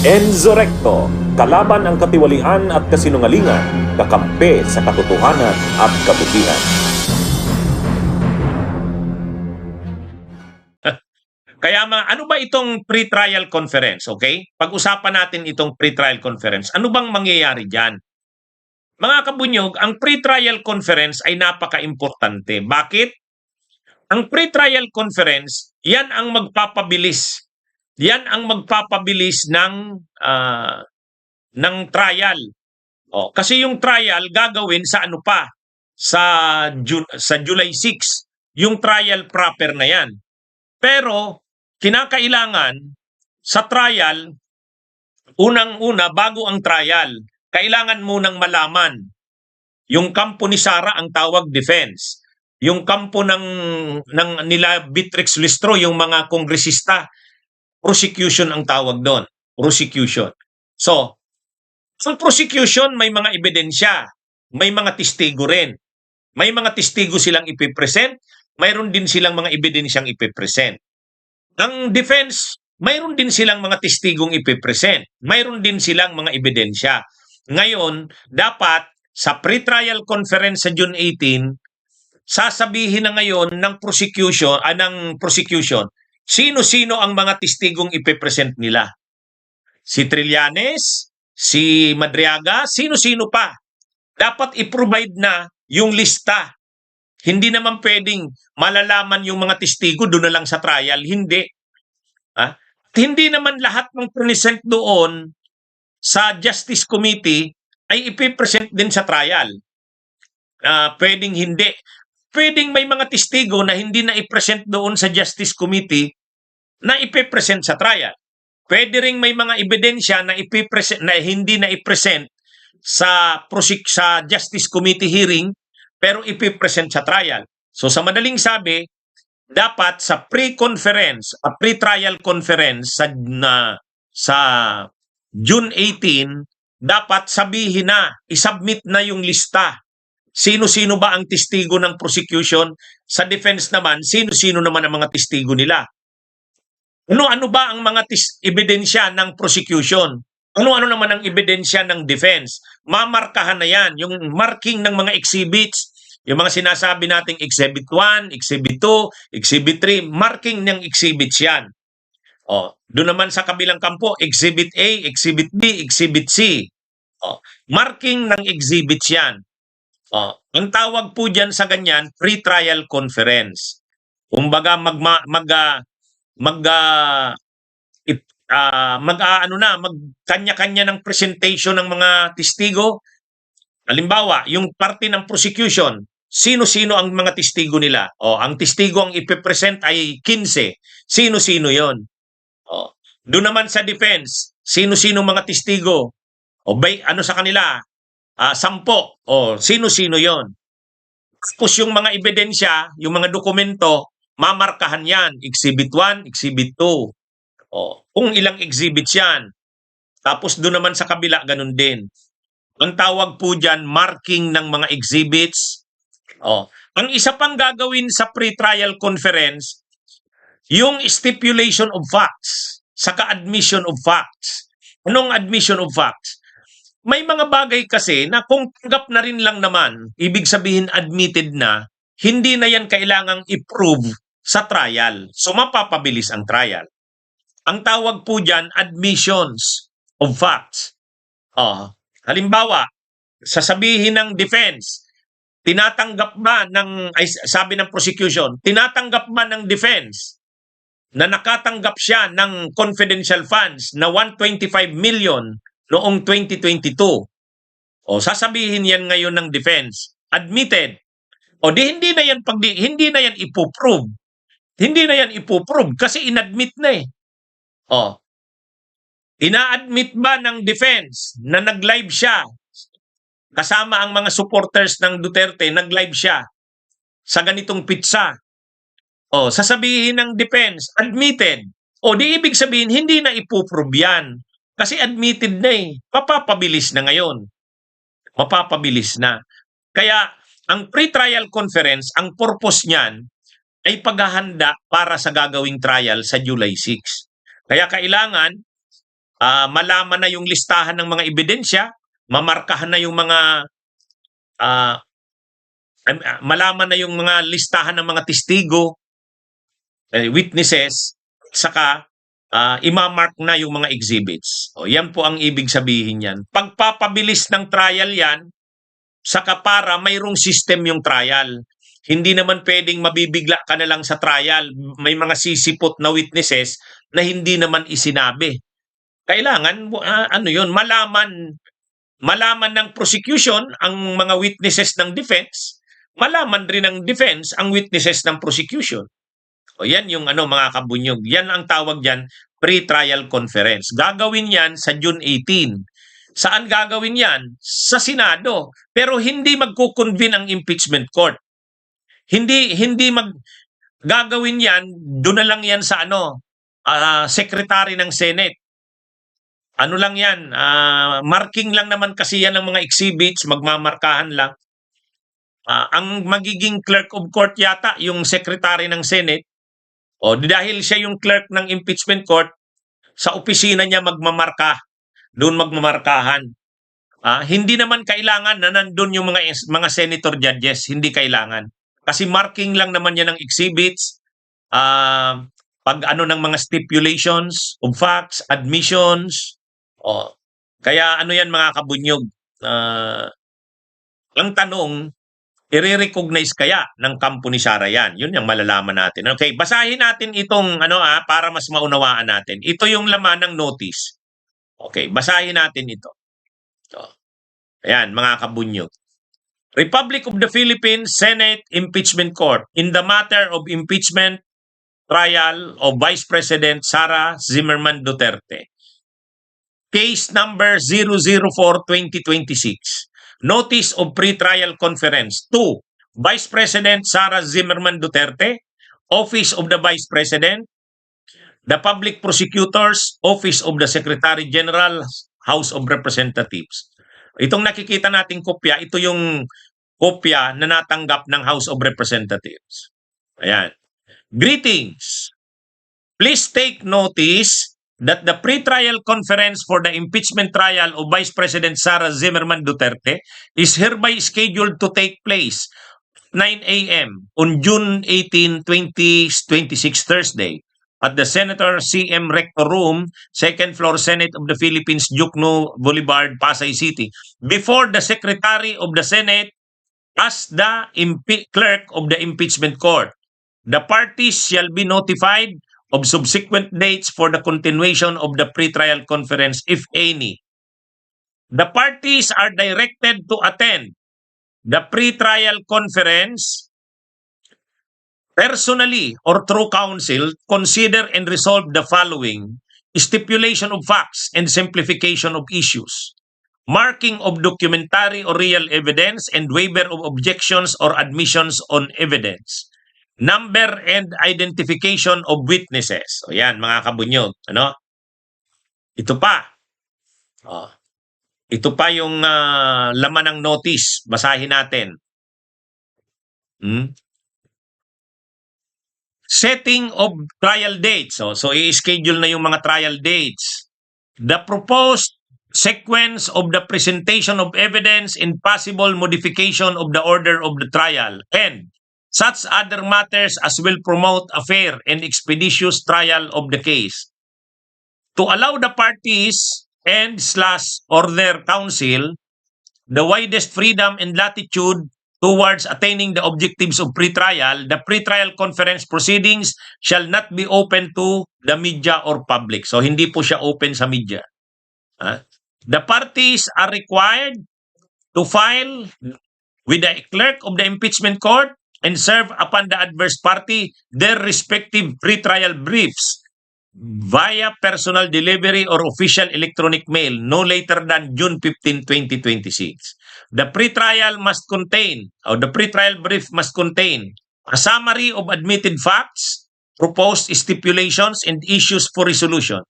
Enzo Recto, kalaban ang katiwalian at kasinungalingan, kakampi sa katotohanan at kabutihan. Kaya ano ba itong pre-trial conference, okay? Pag-usapan natin itong pre-trial conference. Ano bang mangyayari diyan? Mga kabunyog, ang pre-trial conference ay napaka-importante. Bakit? Ang pre-trial conference, yan ang magpapabilis. Yan ang magpapabilis ng trial. Kasi yung trial gagawin sa ano pa? Sa July 6, yung trial proper na yan. Pero kinakailangan sa trial, unang-una, bago ang trial, kailangan munang malaman yung kampo ni Sara ang tawag defense. Yung kampo nila Beatrix Listro, yung mga kongresista, prosecution ang tawag doon. Prosecution. So, sa prosecution, may mga ebidensya, may mga testigo rin. May mga testigo silang ipipresent, mayroon din silang mga ebidensyang ipipresent. Ang defense, mayroon din silang mga testigong ipipresent. Mayroon din silang mga ebidensya. Ngayon, dapat sa pre-trial conference sa June 18, sasabihin na ngayon ng prosecution, sino-sino ang mga testigong ipipresent nila. Si Trillanes, si Madriaga, sino-sino pa. Dapat i-provide na yung lista. Hindi naman pwedeng malalaman yung mga testigo doon na lang sa trial. Hindi. Hindi naman lahat ng present doon sa Justice Committee ay ipipresent din sa trial. Pwedeng hindi. Pwedeng may mga testigo na hindi na i-present doon sa Justice Committee na ipipresent sa trial. Pwede ring may mga ebidensya na hindi na i-present sa Justice Committee hearing pero ipipresent sa trial. So sa madaling sabi, dapat sa pre-trial conference sa June 18, dapat sabihin na, isubmit na yung lista. Sino-sino ba ang testigo ng prosecution? Sa defense naman, sino-sino naman ang mga testigo nila? Ano ba ang mga ebidensya ng prosecution? Ano-ano naman ang ebidensya ng defense? Mamarkahan na yan, yung marking ng mga exhibits, yung mga sinasabi nating Exhibit 1, Exhibit 2, Exhibit 3, marking ng exhibits yan. Doon naman sa kabilang kampo, Exhibit A, Exhibit B, Exhibit C. Marking ng exhibits yan. Ang tawag po dyan sa ganyan, pre-trial conference. Kumbaga magkanya-kanya ng presentation ng mga testigo. Halimbawa, yung parte ng prosecution, sino-sino ang mga testigo nila? Ang testigo ang ipipresent ay 15. Sino-sino yon? Doon naman sa defense, sino-sino mga testigo? Ano sa kanila? 10. Sino-sino yon? Tapos yung mga ebidensya, yung mga dokumento, mamarkahan yan. Exhibit 1, Exhibit 2. Kung ilang exhibits yan. Tapos doon naman sa kabila, ganun din. Ang tawag po dyan, marking ng mga exhibits. Ang isa pang gagawin sa pre-trial conference, yung stipulation of facts, saka admission of facts. Anong admission of facts? May mga bagay kasi na kung tanggap na rin lang naman, ibig sabihin admitted na, hindi na yan kailangang i-prove sa trial. So mapapabilis ang trial. Ang tawag po dyan, admissions of facts. Halimbawa, sasabihin ng defense, sabi ng prosecution, tinatanggap ba ng defense na nakatanggap siya ng confidential funds na 125 million noong 2022? Sasabihin yan ngayon ng defense, admitted. Hindi na yan ipoprove. Hindi na yan ipoprove kasi inadmit na eh. Ina-admit ba ng defense na nag-live siya kasama ang mga supporters ng Duterte, nag-live siya sa ganitong pitsa? Sasabihin ng defense, admitted. Di ibig sabihin, hindi na ipoprove yan. Kasi admitted na eh. Mapapabilis na ngayon. Mapapabilis na. Kaya, ang pre-trial conference, ang purpose niyan ay paghahanda para sa gagawing trial sa July 6. Kaya kailangan malaman na yung listahan ng mga ebidensya, mamarkahan na yung mga ah, malaman na yung mga listahan ng mga testigo, witnesses, saka imamark na yung mga exhibits. O yan po ang ibig sabihin yan. Pagpapabilis ng trial yan, saka para mayroong system yung trial. Hindi naman pwedeng mabibigla ka na lang sa trial. May mga sisipot na witnesses na hindi naman isinabi. Kailangan ano yun, malaman ng prosecution ang mga witnesses ng defense, malaman rin ng defense ang witnesses ng prosecution. O yan yung mga kabunyog. Yan ang tawag diyan, pre-trial conference. Gagawin yan sa June 18. Saan gagawin yan? Sa Senado. Pero hindi magko-convene ang impeachment court. Hindi gagawin yan, doon na lang yan sa secretary ng Senate. Ano lang yan, marking lang naman kasi yan ng mga exhibits, magmamarkahan lang. Ang magiging clerk of court yata, yung secretary ng Senate, o dahil siya yung clerk ng impeachment court, sa opisina niya magmamarka, doon magmamarkahan. Hindi naman kailangan na nandun yung mga senator judges, hindi kailangan. Kasi marking lang naman yan ng exhibits, pag ng mga stipulations of facts, admissions. Kaya yan mga kabunyog. Ang tanong, i-recognize kaya ng kampo ni Sara yan? Yun yung malalaman natin. Okay, basahin natin itong para mas maunawaan natin. Ito yung laman ng notice. Okay, basahin natin ito. Ayan, mga kabunyog. Republic of the Philippines Senate Impeachment Court in the matter of impeachment trial of Vice President Sara Zimmerman Duterte. Case number 004-2026. Notice of Pre-Trial Conference. 2. Vice President Sara Zimmerman Duterte, Office of the Vice President, the Public Prosecutor's Office of the Secretary General, House of Representatives. Itong nakikita nating kopya, ito yung kopya na natanggap ng House of Representatives. Ayan. Greetings. Please take notice that the pre-trial conference for the impeachment trial of Vice President Sara Zimmerman Duterte is hereby scheduled to take place 9 a.m. on June 18, 2026, Thursday, at the Senator CM Rector Room, 2nd floor, Senate of the Philippines, Jukno Boulevard, Pasay City, before the Secretary of the Senate as the clerk of the impeachment court. The parties shall be notified of subsequent dates for the continuation of the pre-trial conference, if any. The parties are directed to attend the pre-trial conference personally or through counsel, consider and resolve the following: stipulation of facts and simplification of issues, marking of documentary or real evidence and waiver of objections or admissions on evidence, number and identification of witnesses. O yan, mga kabunyog. Ito pa. Ito pa yung laman ng notice. Basahin natin. Setting of trial dates. So i-schedule na yung mga trial dates. The proposed sequence of the presentation of evidence and possible modification of the order of the trial, and such other matters as will promote a fair and expeditious trial of the case. To allow the parties and/or their counsel the widest freedom and latitude towards attaining the objectives of pretrial, the pretrial conference proceedings shall not be open to the media or public. So hindi po siya open sa media. The parties are required to file with the clerk of the impeachment court and serve upon the adverse party their respective pretrial briefs via personal delivery or official electronic mail no later than June 15, 2026. The pretrial brief must contain a summary of admitted facts, proposed stipulations, and issues for resolution,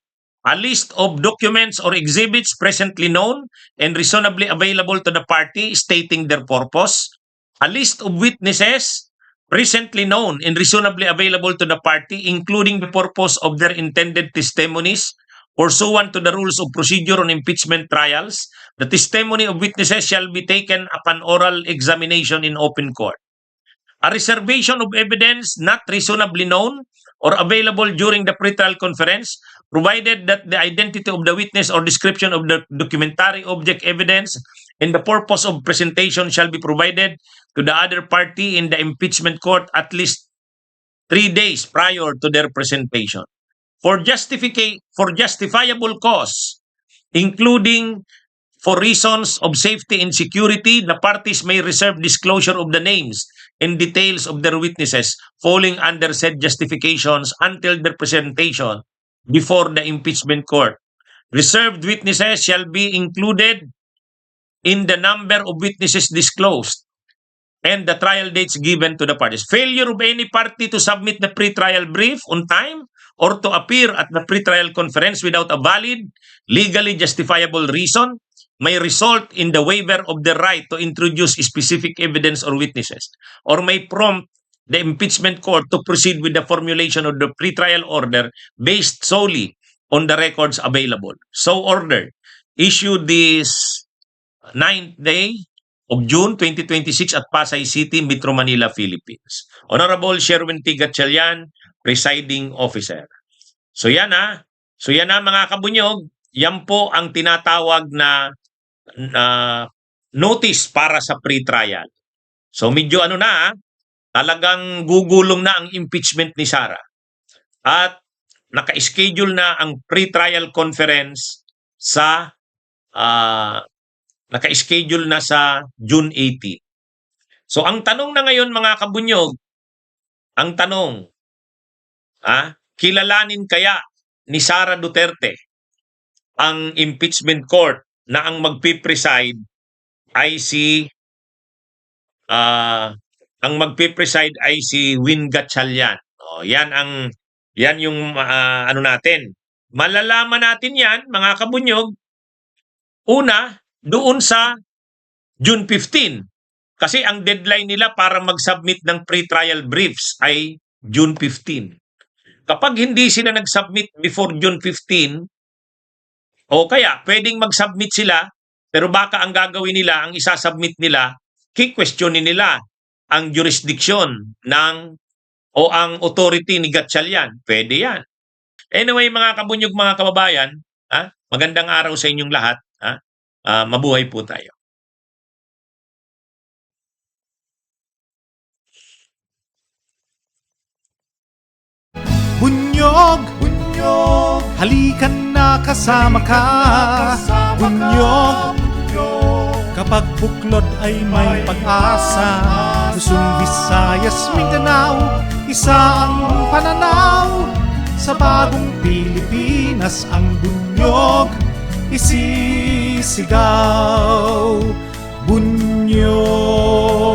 a list of documents or exhibits presently known and reasonably available to the party stating their purpose, a list of witnesses presently known and reasonably available to the party, including the purpose of their intended testimonies pursuant to the rules of procedure on impeachment trials, the testimony of witnesses shall be taken upon oral examination in open court. A reservation of evidence not reasonably known or available during the pretrial conference, provided that the identity of the witness or description of the documentary object evidence and the purpose of presentation shall be provided to the other party in the impeachment court at least 3 days prior to their presentation. For justifiable cause, including for reasons of safety and security, the parties may reserve disclosure of the names and details of their witnesses falling under said justifications until their presentation before the impeachment court. Reserved witnesses shall be included in the number of witnesses disclosed and the trial dates given to the parties. Failure of any party to submit the pretrial brief on time or to appear at the pretrial conference without a valid, legally justifiable reason may result in the waiver of the right to introduce specific evidence or witnesses, or may prompt the impeachment court to proceed with the formulation of the pretrial order based solely on the records available. So ordered. Issued this 9th day of June 2026 at Pasay City, Metro Manila, Philippines. Honorable Sherwin T. Gatchalian, Presiding Officer. So yan mga kabunyog, yan po ang tinatawag na notice para sa pre-trial. So medyo talagang gugulong na ang impeachment ni Sara. At naka-schedule na ang pre-trial conference sa naka-schedule na sa June 18. So ang tanong na ngayon mga kabunyog, ang tanong, kilalanin kaya ni Sara Duterte ang impeachment court na ang magpipreside ay si Win Gatchalian. Yan yung natin. Malalaman natin yan mga kabunyog, una doon sa June 15. Kasi ang deadline nila para mag-submit ng pre-trial briefs ay June 15. Kapag hindi sila nag-submit before June 15, o kaya pwedeng mag-submit sila, pero baka ang gagawin nila, ang isasubmit nila, ki-questionin nila ang jurisdiction o ang authority ni Gatchalian. Pwede yan. Anyway, mga kabunyog, mga kababayan, magandang araw sa inyong lahat. Mabuhay po tayo. Bunyog, halikan na kasama ka. Bunyog, kapag buklod ay may pag-asa. Luzon, Visayas, Mindanao, isa ang pananaw. Sa bagong Pilipinas ang bunyog isisigaw. Bunyog.